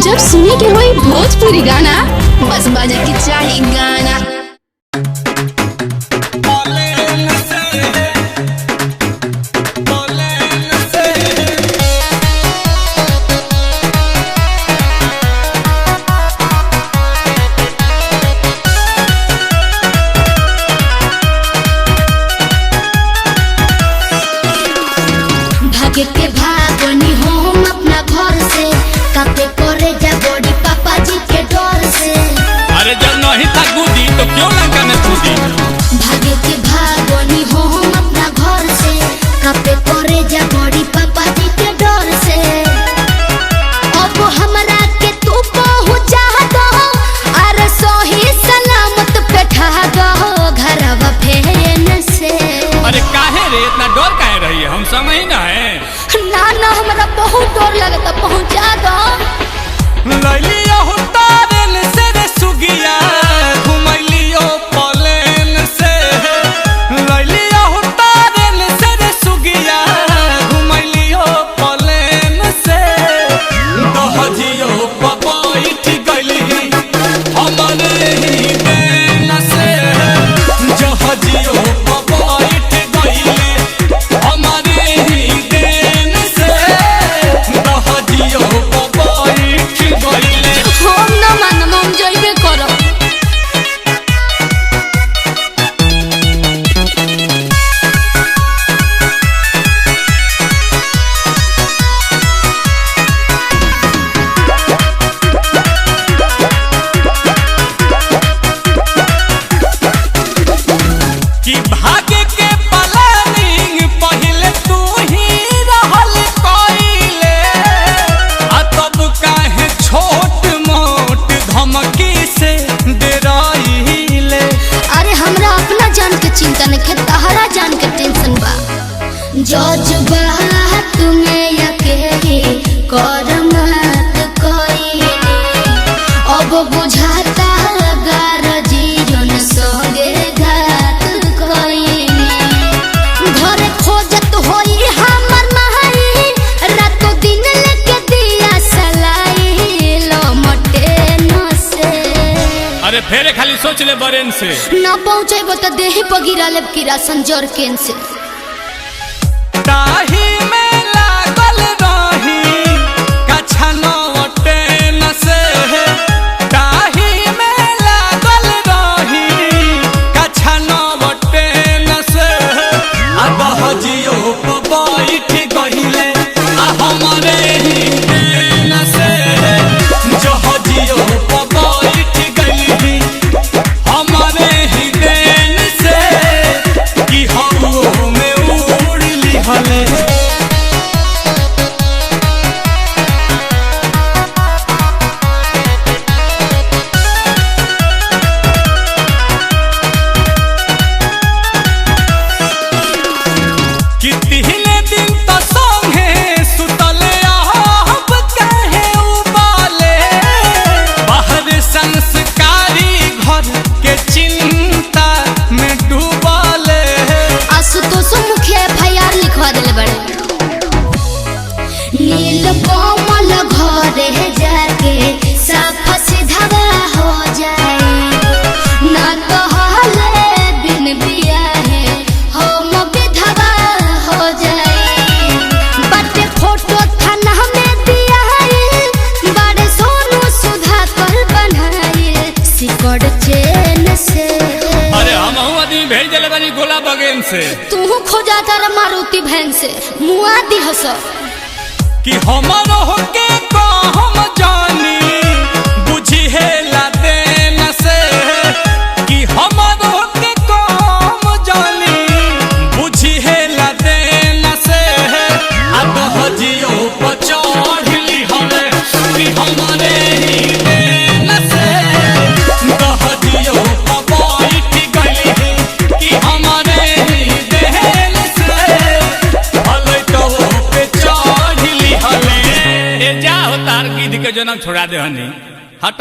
जब सुने के होई भोजपुरी गाना बस बजे के चाही गाना। के भागनी हम अपना घर से कापे करे जा बड़ी पापा जी के डर से। अरे जब नहीं था गुदी तो क्यों लंका में कूदी। भागे के भागनी हम अपना घर से कापे करे जा बड़ी पापा जी के डर से। अब हमरा के तू पहुंचा दो अरे सही सलामत बैठा दो घरवा फेन से। अरे काहे रे इतना डर काहे रही है, हम समझ ना है। ना हमरा बहुत डर लगता, पहुंचा दो। लैलियो तारेन से रे सुगिया घुमैलियो प्लेन से। लैलियो तारेन से रे सुगिया घुमैलियो प्लेन से। दहजियो बैठ गइली हमरे ही देन से। जहजियो बैठ गइली हमरे ही देन से। दहजियो बैठ गइली हम ना मानम, हम जइबे करब। कि भागे के प्लानिंग पहले तू ही रहल कइले। आ तब काहे छोट मोट धमकी से डराइले। अरे हमरा अपना जान के चिंता नहीं है, तहरा जान के टेंशन बा। जज्बा तुम्हें अकेले कर मत कोई। अब बुझाता गार जीवन संगे घात कोई। घर खोजत होई हमर माई रातों दिन लेके दिया सलाई लमटे न से। अरे फेरे खाली सोच ले बरेन से। न पहुँचेबो तो देही पर गिरा लेब किरासन जर केन से। ताही में लागल रही कछा नोटे न से। ताही में लागल रही कछा नोटे न से। आ दहजियो बैठ गइले आ हमरे ही देन से। जहजियो बैठ गइली हमरे ही देन से। कि हवा में उड़ली हले। कि तिहले दिन तो संगे सुतले अब काहे उबाले। बाहर संस्कारी घर के चिंता में डूबाले। आशुतोष मुखिया एफआईआर लिखवा दिले बड़े। नील कोमल घरे जाके साफ सीधा हो जाए। ना तो हाले बिन बिया है हम विधवा हो जाए। बटे फोटो थाना में दिया है बड़े सोनू सुधा कर बनाए सिकड़ चेन से। अरे हम आदमी भेज दिले बानी गोला बगेन से। तू खोजा कर मारुति भैन से मुआ दी हस। कि हमारो होके को हम जानी बुझी है लाते न से। कि हमारो होके को हम जानी बुझी है लाते न से। आ दहजियो चढ़ली हमें कि हमरे ही देन से। दहजियो बैठ गइली कि हमरे ही देन से। हले तो पे चढ़ली हले। ए जा हो तार गिद्ध के जनम छोड़ा दे हनी हट।